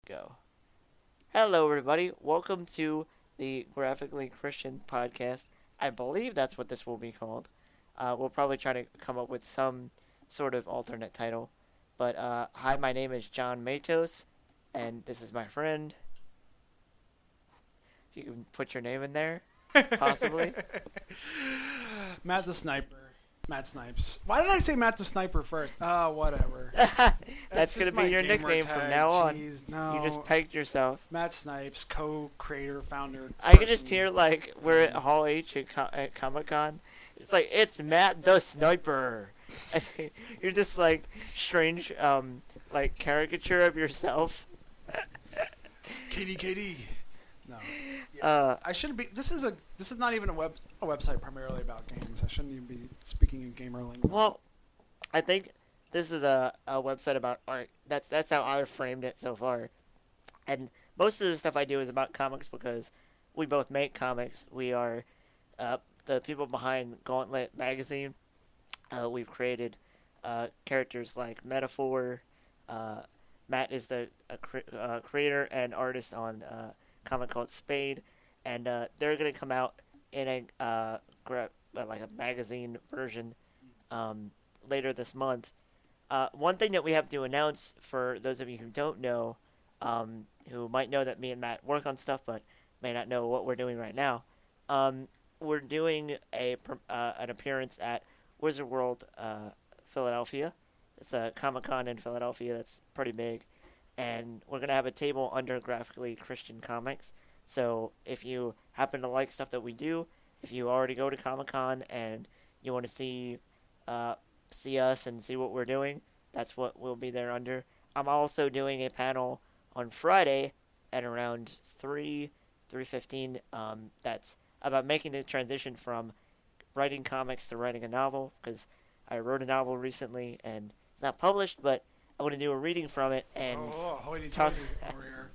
Go. Hello, everybody. Welcome to the Graphically Christian podcast. I believe that's what this will be called. We'll probably try to come up with some sort of alternate title. But hi, my name is Jon Matos, and this is my friend. You can put your name in there, possibly. Matt the Sniper. Matt Snipes. Why did I say Matt the Sniper first? Oh, whatever. That's going to be your nickname tag. from now on. Jeez, no. You just pegged yourself. Matt Snipes, co-creator, founder. I can just hear, like, we're at Hall H at Comic-Con. It's like, it's Matt the Sniper. You're just, like, strange, like, caricature of yourself. KD. No. Yeah. I shouldn't be. This is not even a website primarily about games. I shouldn't even be speaking in gamer language. Well, I think this is a website about art. That's how I framed it so far. And most of the stuff I do is about comics because we both make comics. We are the people behind Gauntlet magazine. We've created characters like Metaphor. Matt is the creator and artist on comic called Spade, and they're gonna come out in a like a magazine version later this month. One thing that we have to announce for those of you who don't know, who might know that me and Matt work on stuff but may not know what we're doing right now, we're doing an appearance at Wizard World Philadelphia. It's a Comic-Con in Philadelphia that's pretty big. And we're going to have a table under Graphically Christian Comics. So if you happen to like stuff that we do, if you already go to Comic-Con and you want to see us and see what we're doing, that's what we'll be there under. I'm also doing a panel on Friday at around 3:15. That's about making the transition from writing comics to writing a novel, because I wrote a novel recently and it's not published, but I want to do a reading from it and talk. Over here.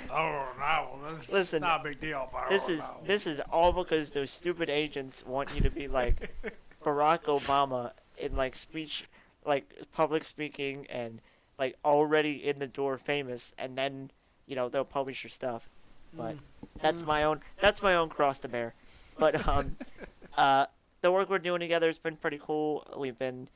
Oh no, Listen, not a big deal. This is all because those stupid agents want you to be like Barack Obama in like speech, like public speaking, and like already in the door famous, and then they'll publish your stuff. But that's my own cross to bear. But the work we're doing together has been pretty cool. We've been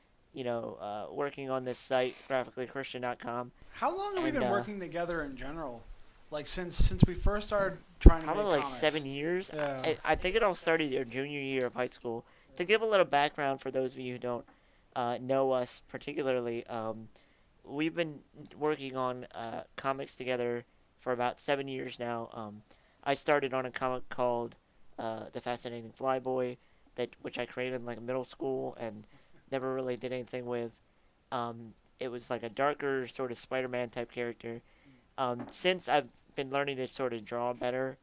working on this site, graphicallychristian.com. How long have we been working together in general? Like since we first started trying to make probably like comics? 7 years. Yeah. I think it all started your junior year of high school. To give a little background for those of you who don't know us particularly, we've been working on comics together for about 7 years now. I started on a comic called The Fascinating Flyboy, which I created in like middle school and never really did anything with. It was like a darker sort of Spider-Man type character. Since I've been learning to sort of draw better,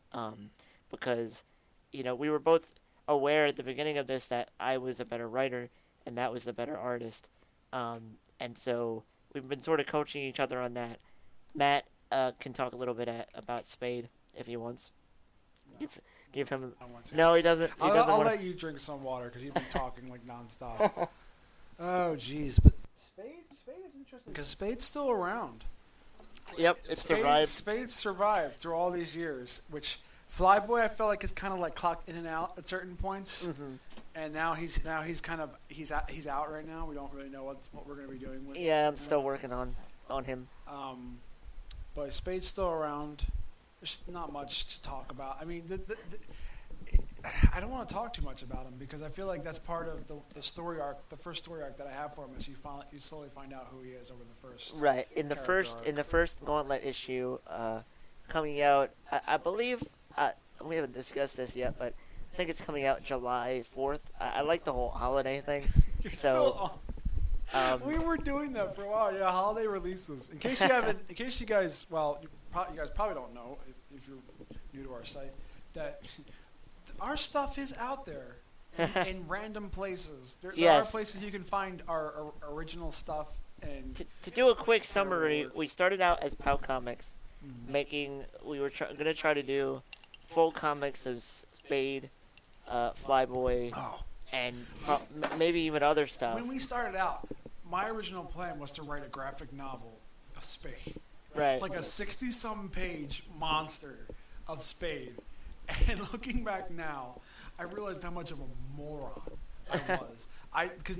because we were both aware at the beginning of this that I was a better writer and Matt was a better artist, and so we've been sort of coaching each other on that. Matt can talk a little bit about Spade if he wants. Give him. No, he doesn't. I'll let you drink some water because you've been talking like nonstop. Oh, jeez, but Spade is interesting because Spade's still around. Yep, it survived. Spade survived through all these years, which Flyboy I felt like is kind of like clocked in and out at certain points, and now he's out right now. We don't really know what we're going to be doing with. Yeah, I'm still working on him. But Spade's still around. There's not much to talk about. I mean, I don't want to talk too much about him because I feel like that's part of the story arc. The first story arc that I have for him is you slowly find out who he is over the first. Right in the first Gauntlet issue, coming out. I believe we haven't discussed this yet, but I think it's coming out July 4th. I like the whole holiday thing. You're still on. We were doing that for a while. Yeah, holiday releases. In case you guys, you guys probably don't know if you're new to our site that. Our stuff is out there in random places. There are places you can find our original stuff. And to do a quick summary, we started out as POW Comics, we were going to try to do full comics of Spade, Flyboy, and maybe even other stuff. When we started out, my original plan was to write a graphic novel of Spade. Right. like a 60-some page monster of Spade. And looking back now, I realized how much of a moron I was. Because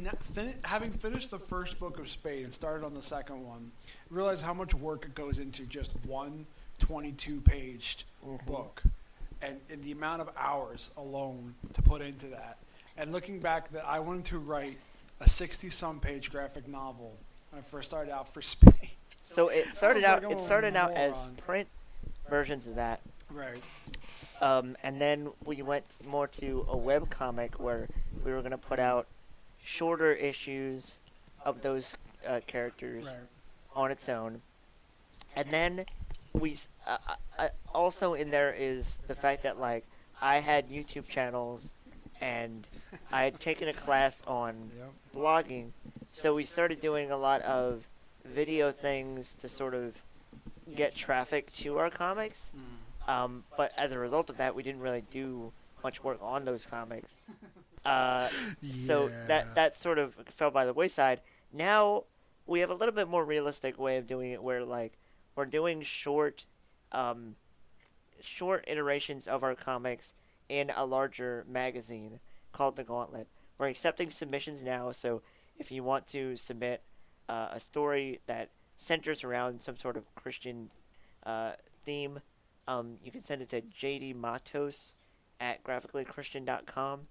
having finished the first book of Spade and started on the second one, realized how much work it goes into just one 22-paged book, and the amount of hours alone to put into that. And looking back, that I wanted to write a 60-some page graphic novel when I first started out for Spade. So it started out. It started out as print versions of that. Right. And then we went more to a web comic where we were going to put out shorter issues of those characters on its own. And then also in there is the fact that, like, I had YouTube channels and I had taken a class on blogging, so we started doing a lot of video things to sort of get traffic to our comics. But as a result of that, we didn't really do much work on those comics. So that sort of fell by the wayside. Now we have a little bit more realistic way of doing it, where, like, we're doing short iterations of our comics in a larger magazine called The Gauntlet. We're accepting submissions now, so if you want to submit a story that centers around some sort of Christian theme, you can send it to jdmatos@graphicallychristian.com,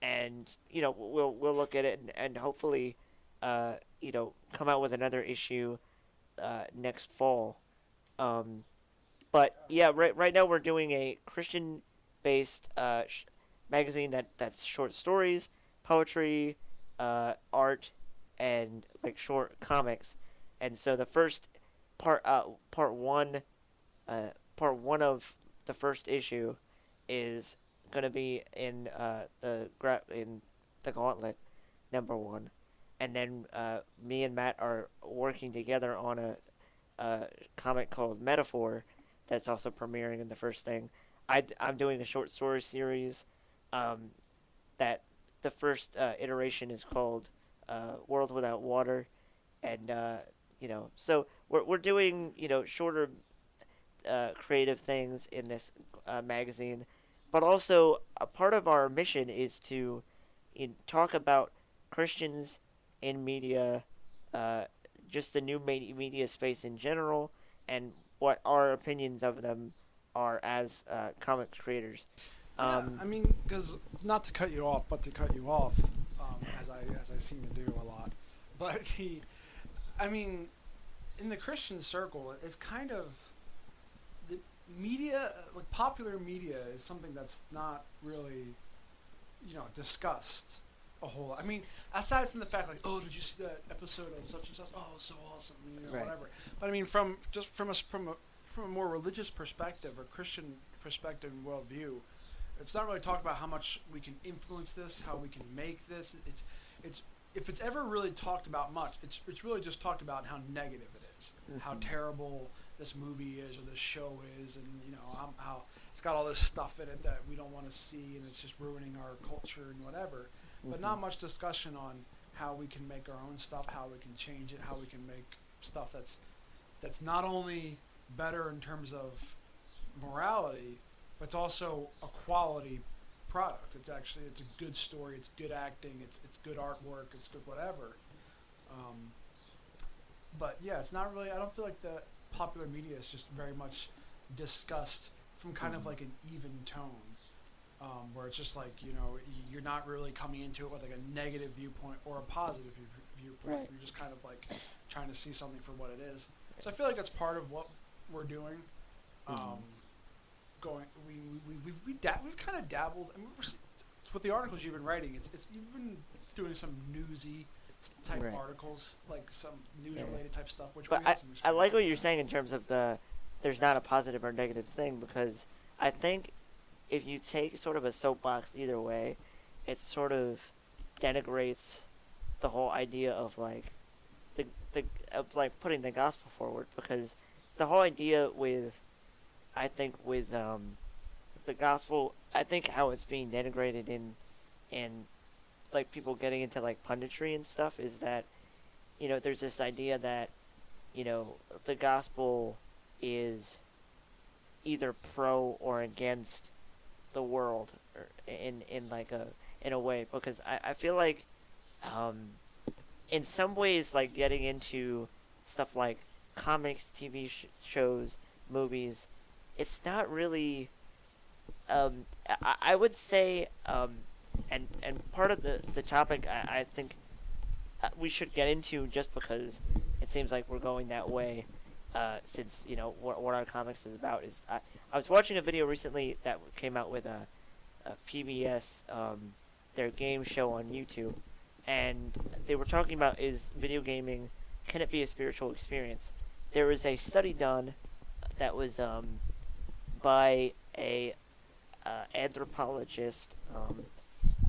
and we'll look at it and hopefully come out with another issue next fall. But yeah, right now we're doing a Christian-based magazine that's short stories, poetry, art, and like short comics. And so the first part one of the first issue is going to be in the Gauntlet #1, and then me and Matt are working together on a comic called Metaphor that's also premiering in the first thing. I'm doing a short story series that the first iteration is called World Without Water, and so we're doing shorter creative things in this magazine, but also a part of our mission is to talk about Christians in media, just the new media space in general, and what our opinions of them are as comic creators. I mean, because not to cut you off, but to cut you off, as I seem to do a lot. But in the Christian circle, it's kind of the media, like popular media, is something that's not really, discussed a whole lot. I mean, aside from the fact, like, oh, did you see that episode of such and such? Oh, so awesome, whatever. But I mean, from a more religious perspective or Christian perspective and worldview, it's not really talked about how much we can influence this, how we can make this. It's if it's ever really talked about much, it's really just talked about how negative it is, how terrible this movie is or this show is, and how it's got all this stuff in it that we don't want to see, and it's just ruining our culture and whatever. But not much discussion on how we can make our own stuff, how we can change it, how we can make stuff that's not only better in terms of morality, but it's also a quality product. It's a good story, it's good acting, it's good artwork, it's good whatever. But yeah, it's not really. I don't feel like the popular media is just very much discussed from kind of like an even tone, where it's just like you're not really coming into it with like a negative viewpoint or a positive viewpoint. Right. You're just kind of like trying to see something for what it is. So I feel like that's part of what we're doing. We've kind of dabbled. I mean, with the articles you've been writing, you've been doing some newsy type articles, like some news related type stuff. But I like what you're saying in terms of there's not a positive or negative thing, because I think if you take sort of a soapbox either way, it sort of denigrates the whole idea of like putting the gospel forward, because the whole idea with the gospel, I think how it's being denigrated in like people getting into like punditry and stuff, is that there's this idea that the gospel is either pro or against the world, or in like a way, because I feel like um, in some ways, like getting into stuff like comics, TV shows, movies, it's not really. I would say, and part of the topic I think we should get into, just because it seems like we're going that way. Since what our comics is about is, I was watching a video recently that came out with a PBS, their game show on YouTube, and they were talking about, is video gaming, can it be a spiritual experience? There was a study done that was by a anthropologist,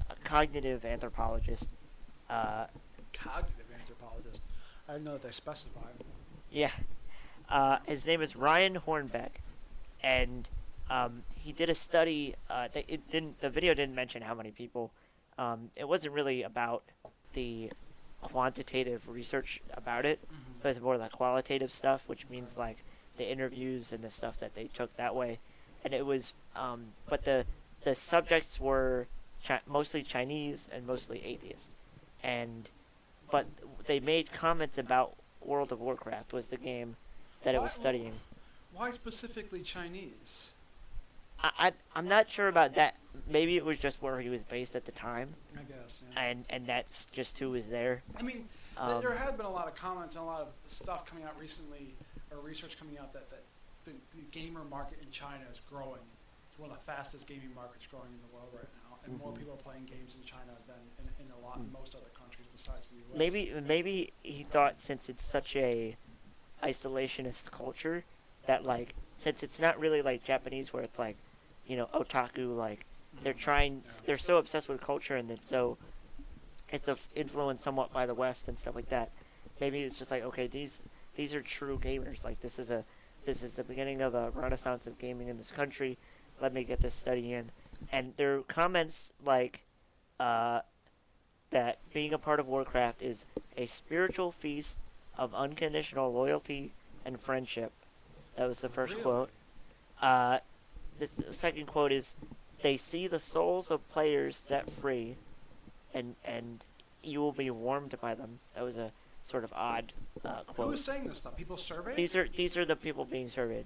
a cognitive anthropologist. Uh, Cognitive anthropologist. I didn't know that they specified. yeah, his name is Ryan Hornbeck, and he did a study. The video didn't mention how many people. It wasn't really about the quantitative research about it, but it's more like qualitative stuff, which means like the interviews and the stuff that they took that way. And it was, but the subjects were mostly Chinese and mostly atheist, and but they made comments about World of Warcraft was the game that it was studying. Why specifically Chinese? I'm not sure about that. Maybe it was just where he was based at the time, I guess. Yeah. and that's just who was there. I mean, there have been a lot of comments and a lot of stuff coming out recently, or research coming out that the gamer market in China is growing. It's one of the fastest gaming markets growing in the world right now, and more people are playing games in China than in most other countries besides the U.S. Maybe he thought, since it's such a isolationist culture, that like, since it's not really like Japanese where it's like, otaku, like they're so obsessed with culture, and it's influenced somewhat by the West and stuff like that. Maybe it's just like, okay, these are true gamers. Like this is the beginning of a renaissance of gaming in this country. Let me get this study in. And there are comments like that being a part of Warcraft is a spiritual feast of unconditional loyalty and friendship. That was the first quote. The second quote is, they see the souls of players set free, and you will be warmed by them. That was a sort of odd quote. Who's saying this stuff? People surveyed? These are the people being surveyed.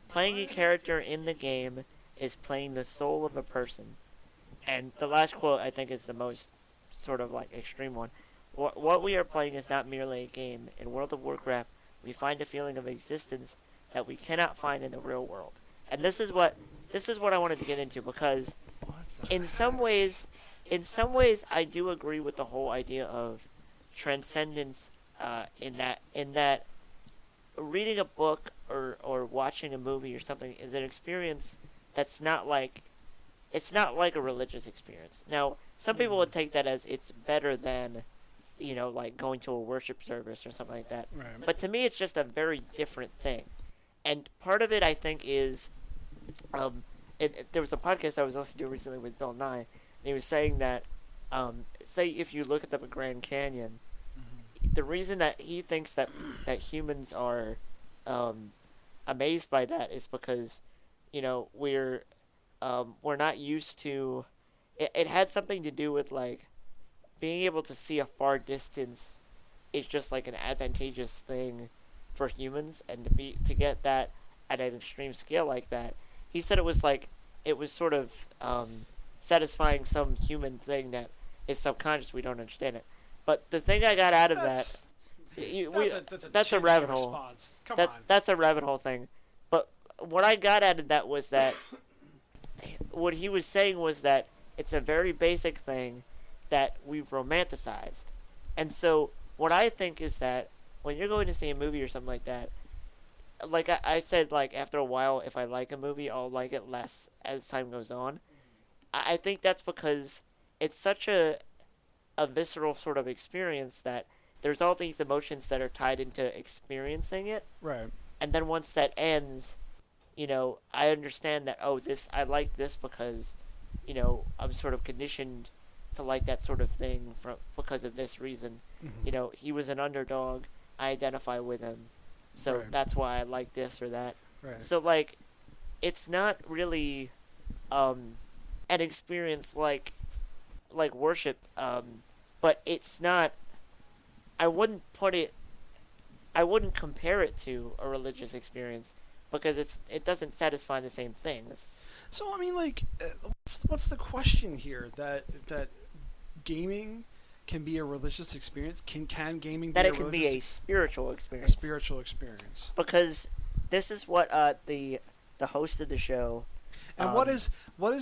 Playing a character in the game is playing the soul of a person. And the last quote, I think, is the most sort of like extreme one. What we are playing is not merely a game. In World of Warcraft, we find a feeling of existence that we cannot find in the real world. And this is what I wanted to get into, because in some ways I do agree with the whole idea of transcendence, in that reading a book or watching a movie or something is an experience that's not like, it's not like a religious experience. Now, some people would take that as it's better than, like going to a worship service or something like that. Right. But to me, it's just a very different thing. And part of it, I think, is, there was a podcast I was listening to recently with Bill Nye, and he was saying that, say if you look at the Grand Canyon, the reason that he thinks that humans are amazed by that is because, we're not used to. It had something to do with like being able to see a far distance is just like an advantageous thing for humans, and to get that at an extreme scale like that. He said it was sort of satisfying some human thing that is subconscious. We don't understand it. But the thing I got out of that's a rabbit hole. That's a rabbit hole thing. But what I got out of that was that what he was saying was that it's a very basic thing that we've romanticized. And so what I think is that when you're going to see a movie or something like that, like I said, like after a while, if I like a movie, I'll like it less as time goes on. I think that's because it's such a visceral sort of experience that there's all these emotions that are tied into experiencing it. Right. And then once that ends, I understand that, I like this because, I'm sort of conditioned to like that sort of thing because of this reason. He was an underdog. I identify with him, so Right. that's why I like this or that. Right. So like, it's not really an experience like worship, but it's not. I wouldn't put it. I wouldn't compare it to a religious experience because it doesn't satisfy the same things. So I mean, like, what's the question here? That gaming can be a religious experience? Can gaming That be it can be a spiritual a experience spiritual experience? because this is what the host of the show. And what is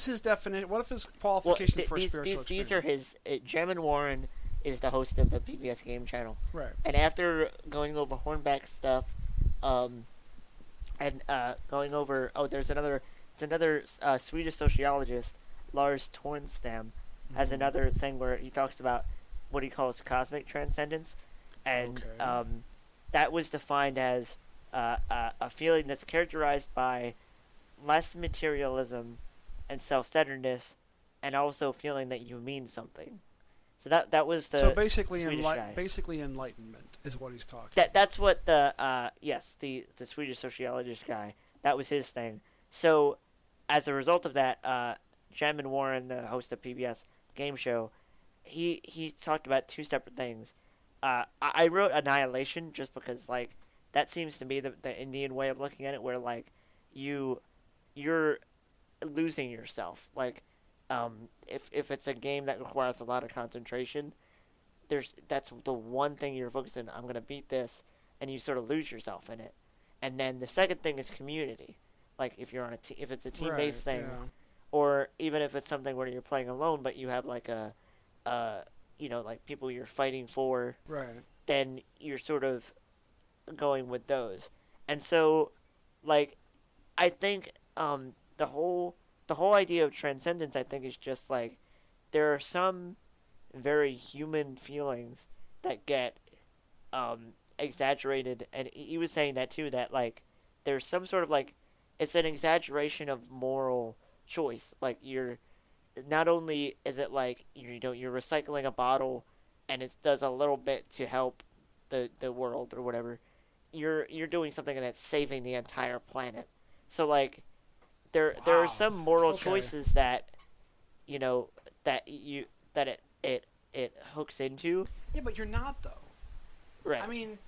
his definition? What if his Well, qualification for these spiritual these experience? are his. Jim Warren is the host of the PBS Game Channel, Right. and after going over Hornback stuff, and going over there's another Swedish sociologist, Lars Tornstam, has another thing where he talks about what he calls cosmic transcendence, and Okay. that was defined as a feeling that's characterized by less materialism and self-centeredness, and also feeling that you mean something. So that was the So basically, Swedish guy. basically enlightenment is what he's talking. That's what the Swedish sociologist guy, that was his thing. So as a result of that, Jem and Warren, the host of PBS Game Show, he talked about two separate things. I wrote annihilation just because like that seems to be the Indian way of looking at it, where like you're losing yourself. Like if it's a game that requires a lot of concentration, that's the one thing you're focusing on. I'm gonna beat this, and you sort of lose yourself in it. And then the second thing is community. Like if you're on if it's a team based thing, Yeah. or even if it's something where you're playing alone, but you have like like people you're fighting for, Right. then you're sort of going with those. And so, like, I think the whole idea of transcendence, I think, is just like there are some very human feelings that get exaggerated, and he was saying that too. That like there's some sort of like it's an exaggeration of moral choice. Like you're not only is it like you're recycling a bottle, and it does a little bit to help the world or whatever. You're doing something that's saving the entire planet. So like there are Wow. some moral Okay. choices that you know that you that it hooks into. Yeah, but you're not though. Right. I mean,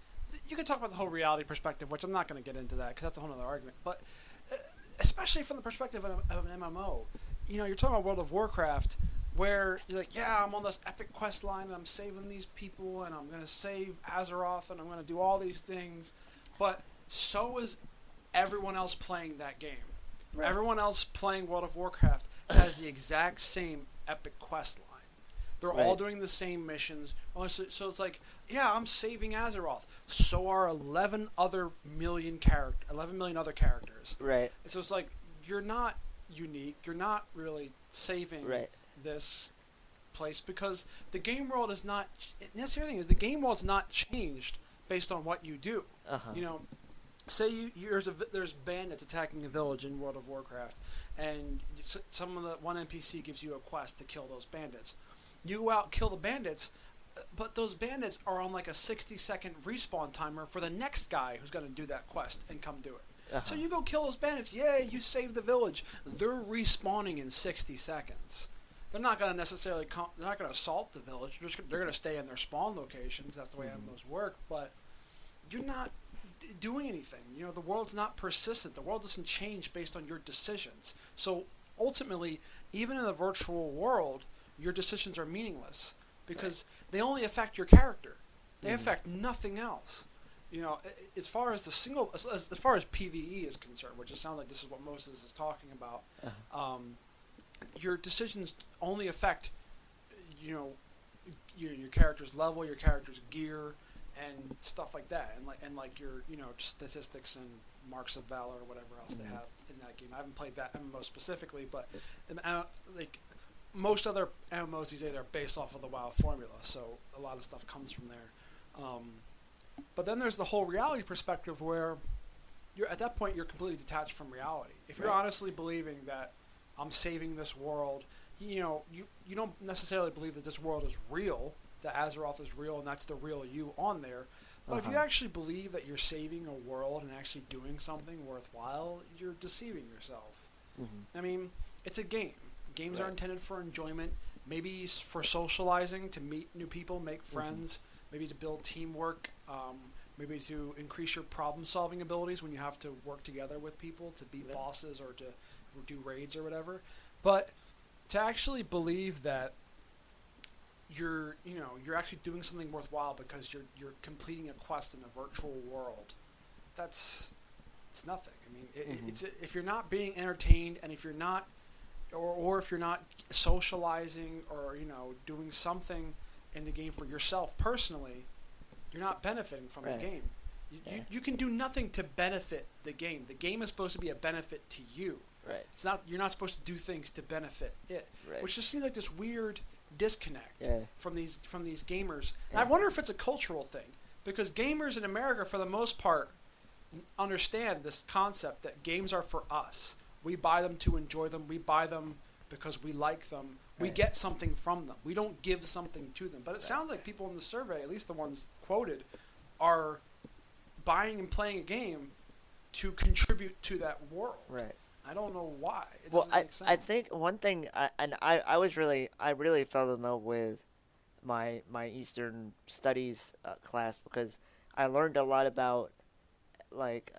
you can talk about the whole reality perspective, which I'm not going to get into that because that's a whole other argument. But especially from the perspective of an MMO, you're talking about World of Warcraft, where you're like, yeah, I'm on this epic quest line and I'm saving these people and I'm going to save Azeroth and I'm going to do all these things, but so is everyone else playing that game. Right. Everyone else playing World of Warcraft has the exact same epic quest line. They're all Right. doing the same missions. So it's like, yeah, I'm saving Azeroth. So are 11 million other characters. Right. And so it's like, you're not unique. You're not really saving Right. this place because the game world is not. That's the other thing is the game world's not changed based on what you do. Uh-huh. Say there's bandits attacking a village in World of Warcraft, and one NPC gives you a quest to kill those bandits. You go out, kill the bandits, but those bandits are on like a 60-second respawn timer for the next guy who's going to do that quest and come do it. Uh-huh. So you go kill those bandits. Yay, you saved the village. They're respawning in 60 seconds. They're not going to necessarily they're not going to assault the village. They're going to stay in their spawn locations. That's the way MMOs work. But you're not doing anything. The world's not persistent. The world doesn't change based on your decisions. So ultimately, even in the virtual world, your decisions are meaningless because they only affect your character. They affect nothing else. As far as as far as PvE is concerned, which it sounds like this is what Moses is talking about, your decisions only affect, your character's level, your character's gear, and stuff like that, and your statistics and marks of valor or whatever else they have in that game. I haven't played that MMO specifically, but most other MMOs these days are based off of the WoW formula, so a lot of stuff comes from there. But then there's the whole reality perspective where at that point you're completely detached from reality. If you're honestly believing that I'm saving this world, you don't necessarily believe that this world is real, that Azeroth is real, and that's the real you on there. But if you actually believe that you're saving a world and actually doing something worthwhile, you're deceiving yourself. I mean, it's a game. Games are intended for enjoyment, maybe for socializing, to meet new people, make friends, maybe to build teamwork, maybe to increase your problem-solving abilities when you have to work together with people to beat bosses or to do raids or whatever. But to actually believe that you're actually doing something worthwhile because you're completing a quest in a virtual world, it's nothing. I mean, it's if you're not being entertained, and if you're not, or if you're not socializing or doing something in the game for yourself personally, you're not benefiting from the game. You can do nothing to benefit the game. The game is supposed to be a benefit to you. Right. It's not. You're not supposed to do things to benefit it. Right. Which just seems like this weird disconnect from these gamers. And Yeah. I wonder if it's a cultural thing, because gamers in America, for the most part, understand this concept that games are for us. We buy them to enjoy them. We buy them because we like them. We get something from them. We don't give something to them. But it sounds like people in the survey, at least the ones quoted, are buying and playing a game to contribute to that world. Right. I don't know why. It Well, doesn't make sense. I think one thing, I really fell in love with my Eastern Studies class, because I learned a lot about, like,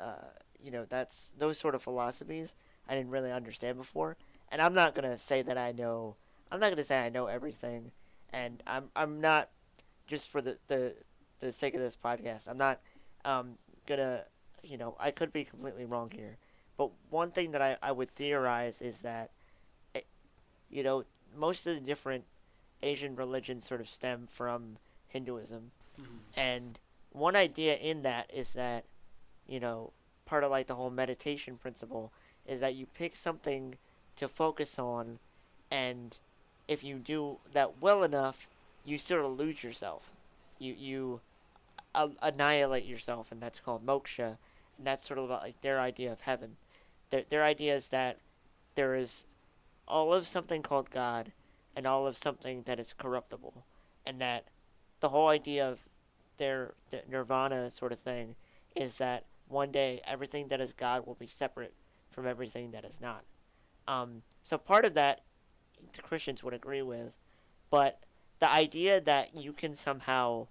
that's those sort of philosophies I didn't really understand before. And I'm not gonna say that I know. I'm not gonna say I know everything, and I'm not, just for the sake of this podcast, I'm not gonna, I could be completely wrong here. But one thing that I would theorize is that, most of the different Asian religions sort of stem from Hinduism. And one idea in that is that, part of like the whole meditation principle is that you pick something to focus on, and if you do that well enough, you sort of lose yourself. You annihilate yourself, and that's called moksha. And that's sort of about like their idea of heaven. Their idea is that there is all of something called God and all of something that is corruptible. And that the whole idea of their nirvana sort of thing is that one day everything that is God will be separate from everything that is not. So part of that the Christians would agree with, but the idea that you can somehow,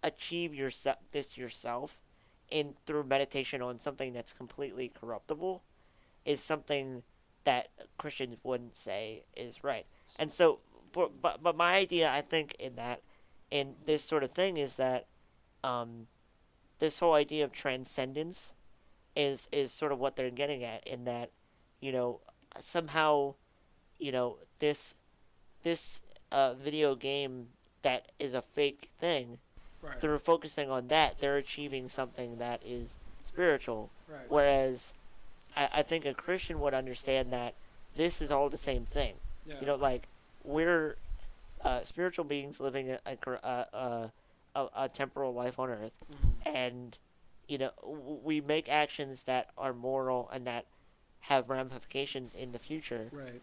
achieve this yourself through meditation on something that's completely corruptible is something that Christians wouldn't say is right. And so, but my idea, I think, in this sort of thing is that this whole idea of transcendence is sort of what they're getting at, in that, somehow, this video game that is a fake thing, through focusing on that, they're achieving something that is spiritual. Right. Whereas I think a Christian would understand that this is all the same thing. Yeah. Like, we're spiritual beings living a temporal life on Earth, and we make actions that are moral and that have ramifications in the future. Right.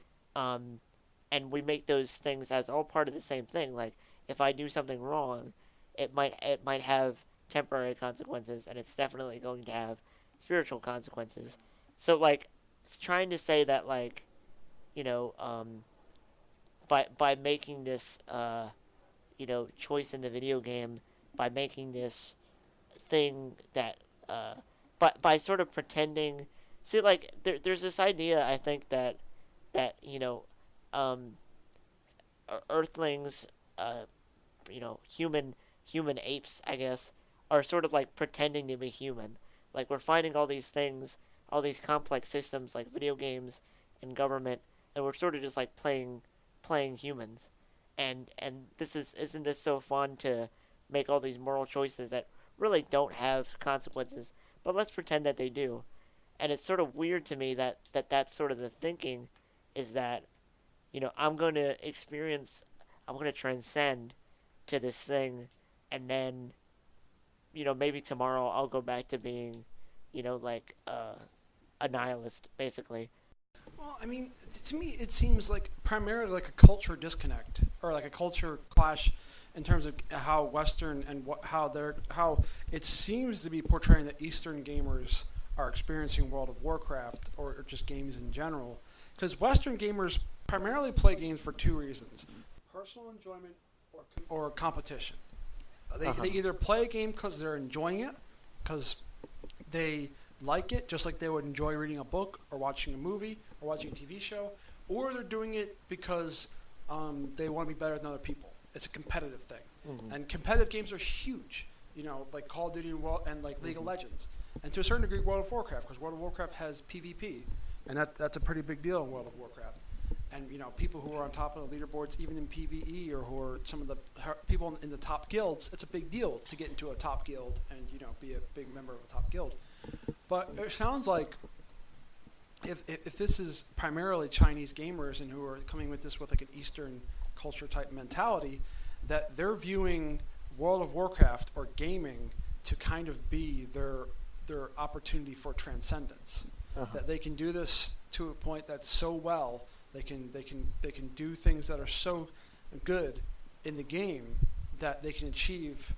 And we make those things as all part of the same thing. Like, if I do something wrong, it might have temporary consequences, and it's definitely going to have spiritual consequences. So, like, it's trying to say that, like, by making this choice in the video game, by making this thing that by sort of pretending, see, like, there's this idea, I think, that Earthlings, human apes, I guess, are sort of like pretending to be human. Like, we're finding all these things, all these complex systems like video games and government, and we're sort of just like playing humans. And isn't this so fun to make all these moral choices that really don't have consequences, but let's pretend that they do. And it's sort of weird to me that that's sort of the thinking, is that, I'm going to transcend to this thing, and then, maybe tomorrow I'll go back to being, like, a nihilist, basically. Well, I mean, to me, it seems like primarily like a culture disconnect, or like a culture clash, in terms of how Western and how it seems to be portraying that Eastern gamers are experiencing World of Warcraft or just games in general. Because Western gamers primarily play games for two reasons: personal enjoyment or competition. They either play a game because they're enjoying it, because they like it, just like they would enjoy reading a book or watching a movie or watching a TV show, or they're doing it because they want to be better than other people. It's a competitive thing. And competitive games are huge, like Call of Duty and like League of Legends. And to a certain degree, World of Warcraft, because World of Warcraft has PvP, and that's a pretty big deal in World of Warcraft. And people who are on top of the leaderboards, even in PvE, or who are some of the people in the top guilds, it's a big deal to get into a top guild and be a big member of a top guild. But it sounds like if this is primarily Chinese gamers and who are coming with this with like an Eastern culture type mentality, that they're viewing World of Warcraft or gaming to kind of be their opportunity for transcendence. That they can do this to a point that's so well. They can do things that are so good in the game that they can achieve,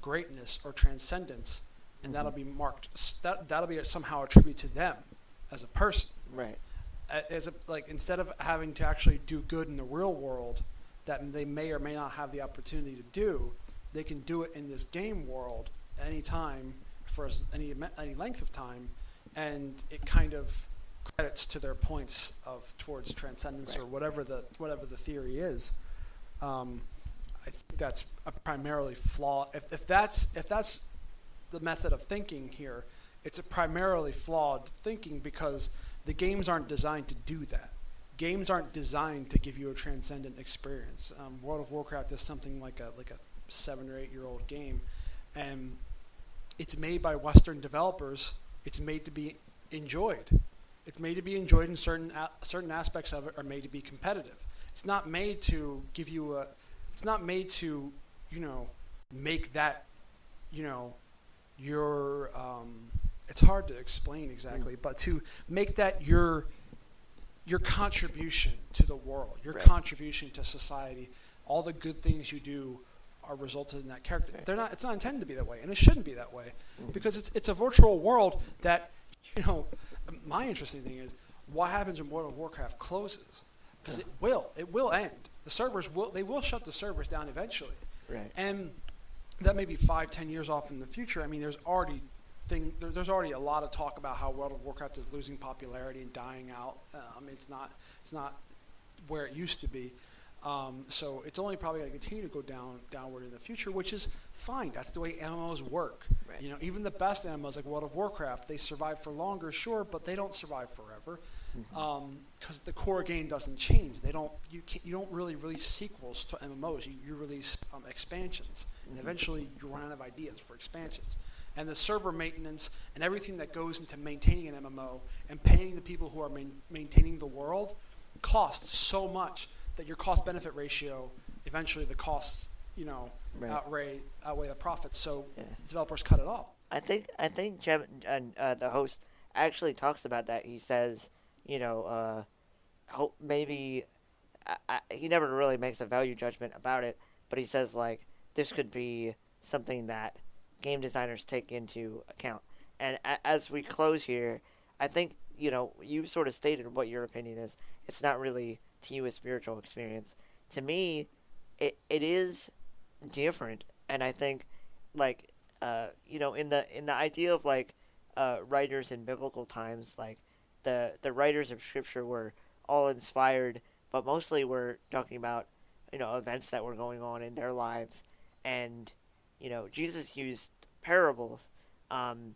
greatness or transcendence, and that'll be marked. That'll be somehow attributed to them as a person. Right. Instead of having to actually do good in the real world, that they may or may not have the opportunity to do, they can do it in this game world anytime for any length of time, and it kind of credits to their points towards transcendence, or whatever the theory is. I think that's a primarily flawed. If that's the method of thinking here, it's a primarily flawed thinking, because the games aren't designed to do that. Games aren't designed to give you a transcendent experience. World of Warcraft is something like a 7 or 8 year old game, and it's made by Western developers. It's made to be enjoyed. It's made to be enjoyed, and certain aspects of it are made to be competitive. It's not made to give you a. It's not made to, make that, your. It's hard to explain exactly, but to make that your contribution to the world, your contribution to society, all the good things you do are resulted in that character. It's not intended to be that way, and it shouldn't be that way, because it's a virtual world that, my interesting thing is, what happens when World of Warcraft closes? Because it will end. The servers will shut the servers down eventually. Right. And that may be 5-10 years off in the future. I mean, there's already a lot of talk about how World of Warcraft is losing popularity and dying out. It's not where it used to be. So it's only probably going to continue to go downward in the future, which is fine. That's the way MMOs work. Right. Even the best MMOs like World of Warcraft, they survive for longer, sure, but they don't survive forever, because the core game doesn't change. You don't really release sequels to MMOs. You release expansions, and eventually you run out of ideas for expansions. And the server maintenance and everything that goes into maintaining an MMO and paying the people who are maintaining the world costs so much that your cost-benefit ratio, eventually the costs, outweigh the profits. So developers cut it off. I think Jim and the host actually talks about that. He says, maybe he never really makes a value judgment about it, but he says like this could be something that game designers take into account. And as we close here, I think you sort of stated what your opinion is. It's not really to you a spiritual experience. To me, it is different, and I think like in the idea of like writers in biblical times, like the writers of scripture were all inspired, but mostly were talking about events that were going on in their lives, and Jesus used parables, and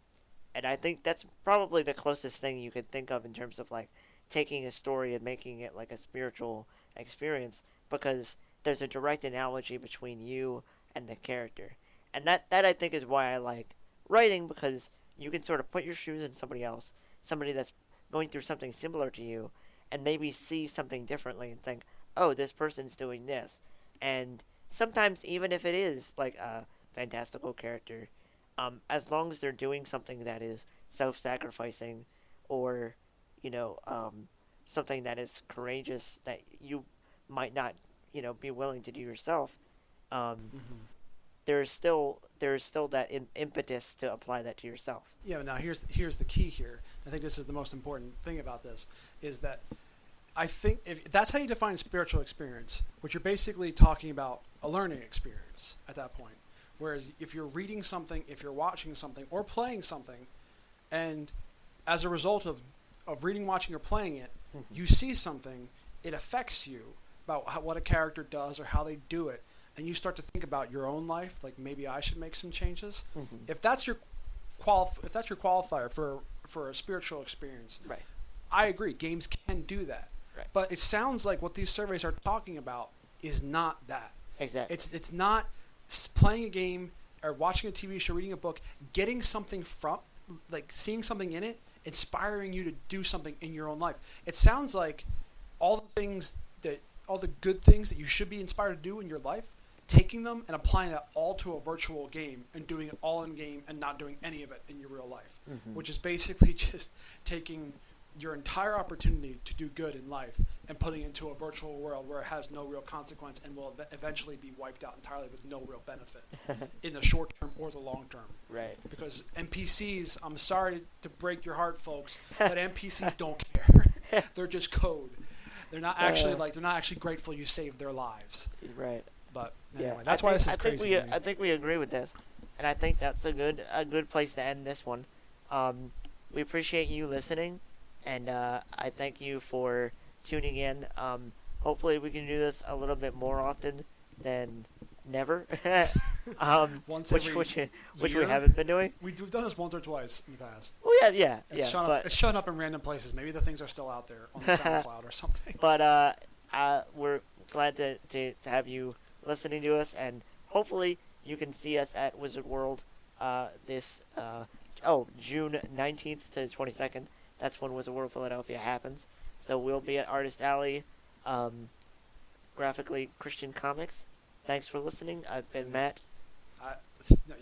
I think that's probably the closest thing you could think of in terms of like taking a story and making it like a spiritual experience, because there's a direct analogy between you and the character. And that I think is why I like writing, because you can sort of put your shoes in somebody else, somebody that's going through something similar to you, and maybe see something differently and think, oh, this person's doing this. And sometimes even if it is like a fantastical character, as long as they're doing something that is self-sacrificing, or something that is courageous that you might not be willing to do yourself, there's still that impetus to apply that to yourself. Yeah, now here's the key here. I think this is the most important thing about this, is that I think if that's how you define spiritual experience, which you're basically talking about a learning experience at that point. Whereas if you're reading something, if you're watching something, or playing something, and as a result of reading, watching, or playing it, you see something, it affects you about what a character does or how they do it, and you start to think about your own life, like maybe I should make some changes. If that's your qualifier for a spiritual experience, right? I agree. Games can do that. Right. But it sounds like what these surveys are talking about is not that. Exactly. It's not playing a game or watching a TV show, reading a book, getting something from, like seeing something in it, inspiring you to do something in your own life. It sounds like all the good things that you should be inspired to do in your life, taking them and applying that all to a virtual game and doing it all in game and not doing any of it in your real life, which is basically just taking your entire opportunity to do good in life and putting it into a virtual world where it has no real consequence and will eventually be wiped out entirely with no real benefit in the short term or the long term. Right. Because NPCs, I'm sorry to break your heart, folks, but NPCs don't care. They're just code. They're not actually they're not actually grateful you saved their lives. Right. But anyway, that's why this is crazy. I think we agree with this, and I think that's a good place to end this one. We appreciate you listening. And I thank you for tuning in. Hopefully we can do this a little bit more often than never. Which we haven't been doing. We've done this once or twice in the past. Oh yeah. It's showing up in random places. Maybe the things are still out there on SoundCloud or something. But we're glad to have you listening to us, and hopefully you can see us at Wizard World this June 19th to 22nd. That's when Wizard World Philadelphia happens. So we'll be at Artist Alley, Graphically Christian Comics. Thanks for listening. I've been Matt.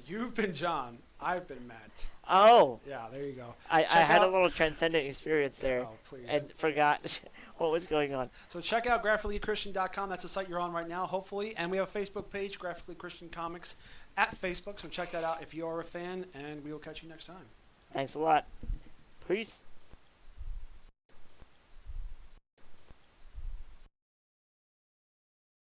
You've been John. I've been Matt. Oh. Yeah, there you go. I had a little transcendent experience there. Oh, please. And forgot what was going on. So check out graphicallychristian.com. That's the site you're on right now, hopefully. And we have a Facebook page, Graphically Christian Comics, at Facebook. So check that out if you are a fan, and we will catch you next time. Thanks a lot. Peace.